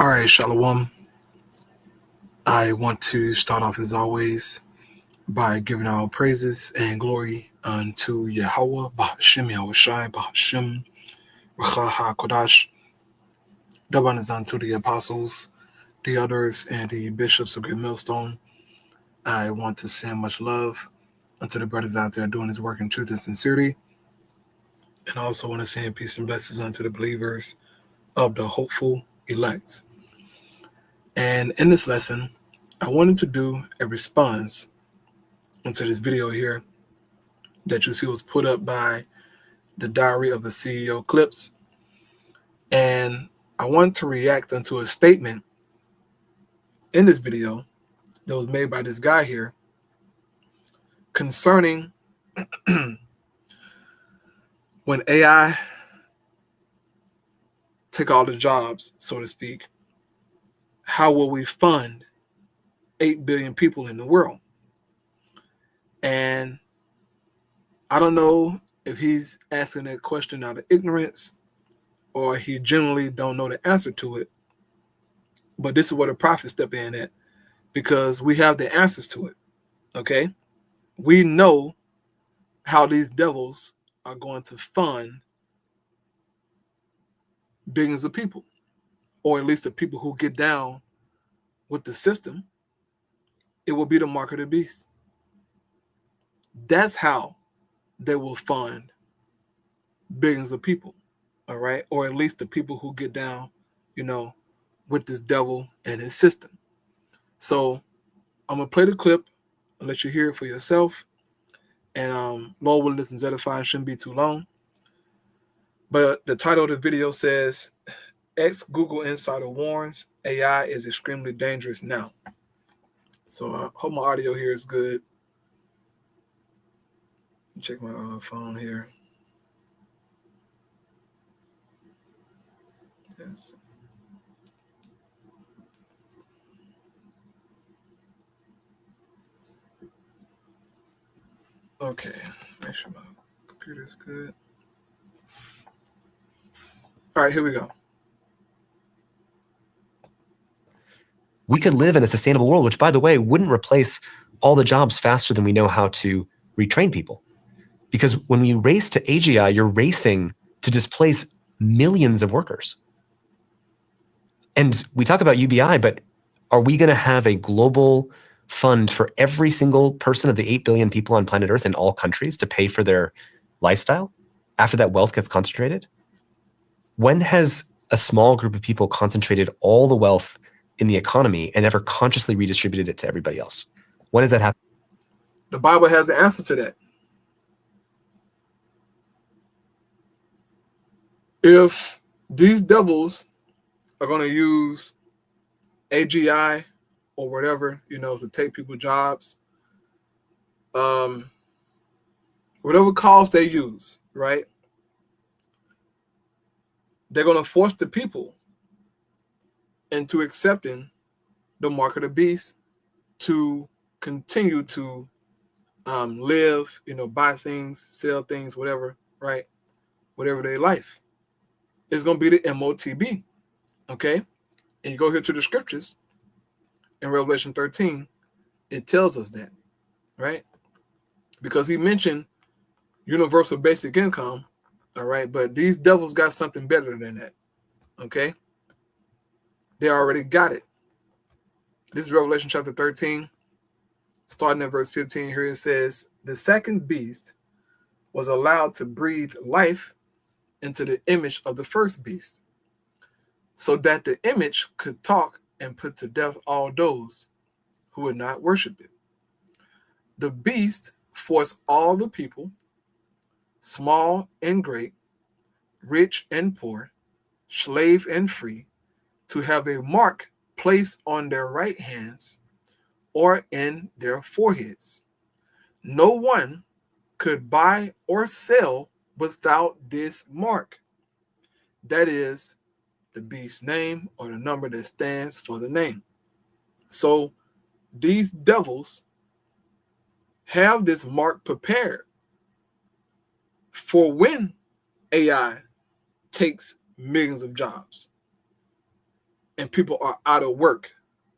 All right, Shalom. I want to start off as always by giving our praises and glory unto Yahweh, Bahashim Yahushai, Bahashim Racha HaKodash. Double honors unto the apostles, the elders, and the bishops of Great Millstone. I want to send much love unto the brothers out there doing this work in truth and sincerity. And I also want to send peace and blessings unto the believers of the hopeful elect. And in this lesson, I wanted to do a response into this video here that you see was put up by the Diary of a CEO Clips. And I want to react unto a statement in this video that was made by this guy here concerning when AI take all the jobs, so to speak, how will we fund 8 billion people in the world? And I don't know if he's asking that question out of ignorance or he generally don't know the answer to it. But this is where the prophets step in at, because we have the answers to it, okay? We know how these devils are going to fund billions of people, or at least the people who get down with the system. It will be the mark of the beast. That's how they will fund billions of people, all right? Or at least the people who get down, with this devil and his system. So I'm going to play the clip and let you hear it for yourself. And Lord willing, this is edifying, shouldn't be too long. But the title of the video says, Ex-Google insider warns AI is extremely dangerous now. So I hope my audio here is good. Check my phone here. Yes. Okay, make sure my computer is good. All right, here we go. We could live in a sustainable world, which, by the way, wouldn't replace all the jobs faster than we know how to retrain people. Because when you race to AGI, you're racing to displace millions of workers. And we talk about UBI, but are we going to have a global fund for every single person of the 8 billion people on planet Earth in all countries to pay for their lifestyle after that wealth gets concentrated? When has a small group of people concentrated all the wealth in the economy and never consciously redistributed it to everybody else? When does that happen? The Bible has the answer to that. If these devils are going to use AGI or whatever, to take people's jobs, whatever cost they use, right? They're going to force the people into accepting the mark of the beast to continue to live, buy things, sell things, whatever, right? Whatever their life. It's going to be the MOTB, okay? And you go here to the scriptures in Revelation 13, it tells us that, right? Because he mentioned universal basic income, all right? But these devils got something better than that, okay? They already got it. This is Revelation chapter 13, starting at verse 15. Here it says, the second beast was allowed to breathe life into the image of the first beast, so that the image could talk and put to death all those who would not worship it. The beast forced all the people, small and great, rich and poor, slave and free, to have a mark placed on their right hands or in their foreheads. No one could buy or sell without this mark. That is the beast's name or the number that stands for the name. So these devils have this mark prepared for when AI takes millions of jobs. and people are out of work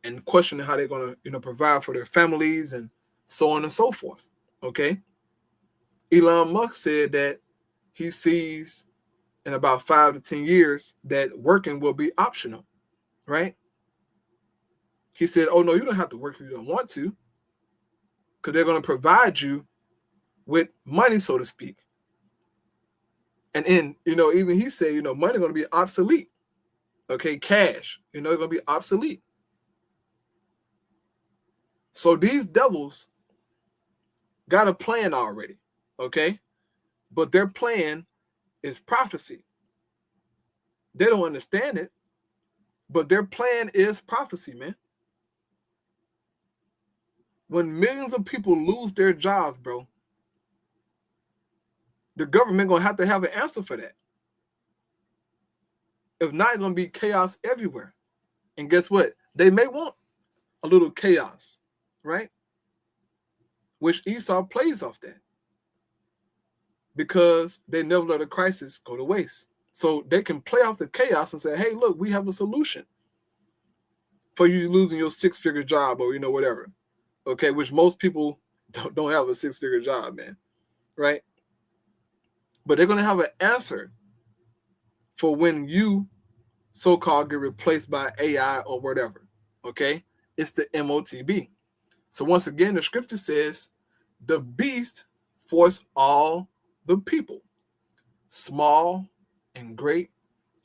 and questioning how they're going to, provide for their families and so on and so forth. Okay. Elon Musk said that he sees in about 5 to 10 years that working will be optional, right? He said, oh, no, you don't have to work if you don't want to, because they're going to provide you with money, so to speak. And then, even he said, money going to be obsolete. Okay, cash, going to be obsolete. So these devils got a plan already, okay? But their plan is prophecy. They don't understand it, but their plan is prophecy, man. When millions of people lose their jobs, bro, the government going to have an answer for that. If not, it's going to be chaos everywhere. And guess what? They may want a little chaos, right? Which Esau plays off that, because they never let a crisis go to waste. So they can play off the chaos and say, hey, look, we have a solution for you losing your 6-figure job, or, whatever. Okay, which most people don't have a 6-figure job, man, right? But they're going to have an answer for when you so-called get replaced by AI or whatever, okay? It's the MOTB. So once again, the scripture says, the beast forced all the people, small and great,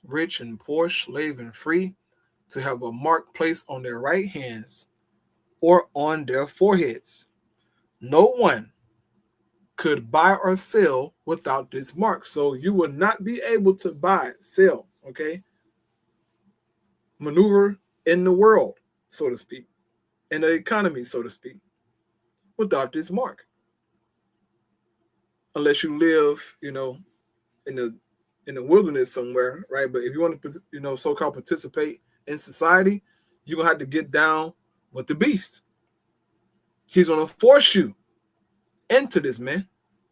rich and poor, slave and free, to have a mark placed on their right hands or on their foreheads. No one could buy or sell without this mark. So you will not be able to buy, sell, okay? Maneuver in the world, so to speak, in the economy, so to speak, without this mark. Unless you live, in the wilderness somewhere, right? But if you want to, so-called participate in society, you're gonna have to get down with the beast. He's gonna force you into this, man.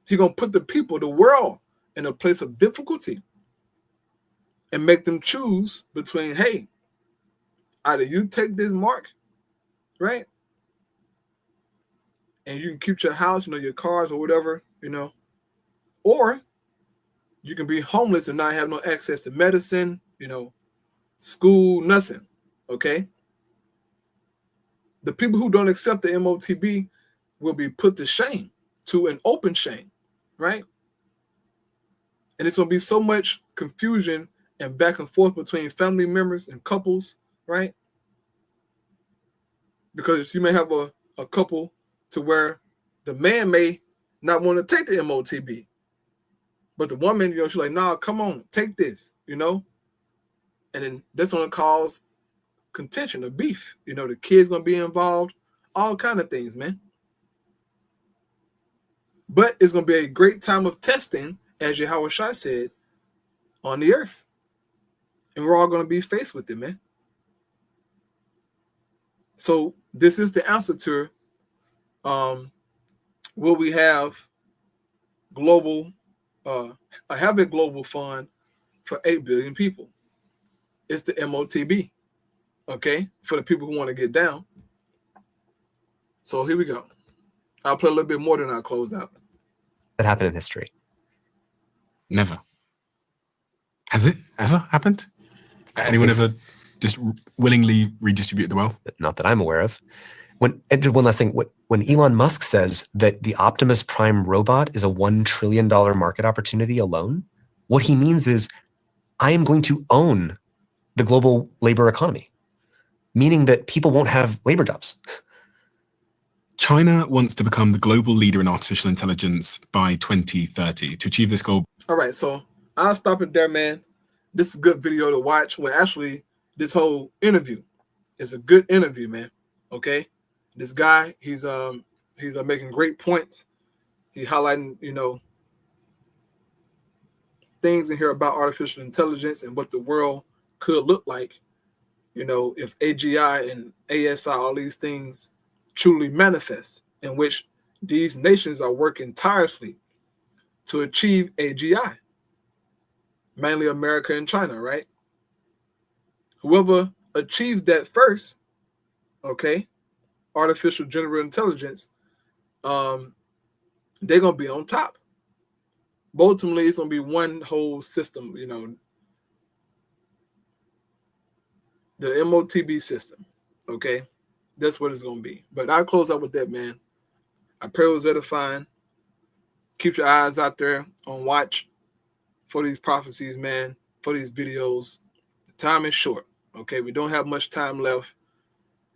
He's gonna put the people, the world, in a place of difficulty and make them choose between, hey, either you take this mark, right? And you can keep your house, your cars or whatever, or you can be homeless and not have no access to medicine, school, nothing, okay? The people who don't accept the MOTB will be put to shame, to an open shame, right? And it's going to be so much confusion and back and forth between family members and couples, right? Because you may have a couple to where the man may not want to take the MOTB, but the woman, she's like, nah, come on, take this, and then that's going to cause contention, a beef. The kids going to be involved, all kind of things, man. But it's going to be a great time of testing, as Yahweh Shai said, on the earth. And we're all going to be faced with it, man. So this is the answer to will we have global, have a global fund for 8 billion people? It's the MOTB, okay, for the people who want to get down. So here we go. I'll play a little bit more than I'll close out. That happened in history. Never. Has it ever happened? Anyone ever just willingly redistribute the wealth? Not that I'm aware of. One last thing. When Elon Musk says that the Optimus Prime robot is a $1 trillion market opportunity alone, what he means is I am going to own the global labor economy, meaning that people won't have labor jobs. China wants to become the global leader in artificial intelligence by 2030. To achieve this goal. All right, so I'll stop it there, man. This is a good video to watch. Well, actually, this whole interview is a good interview, man. Okay, this guy, he's making great points. He's highlighting, things in here about artificial intelligence and what the world could look like, if AGI and ASI, all these things truly manifest, in which these nations are working tirelessly to achieve AGI, mainly America and China, right? Whoever achieves that first, okay, artificial general intelligence, they're gonna be on top. But ultimately, it's gonna be one whole system, you know, the MOTB system. Okay, that's what it's gonna be. But I'll close out with that, man. I pray it was edifying. Keep your eyes out there on watch for these prophecies, man, for these videos. The time is short. Okay, we don't have much time left.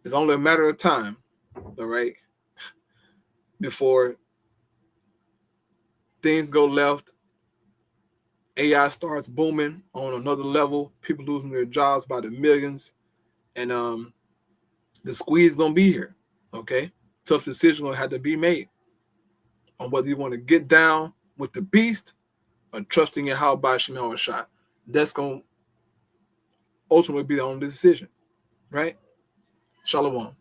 It's only a matter of time, all right, before things go left. AI starts booming on another level. People losing their jobs by the millions, and the squeeze gonna be here. Okay, tough decision gonna have to be made on whether you want to get down with the beast or trusting in how by Shemel shot. That's gonna ultimately be the only decision, right? Shalom.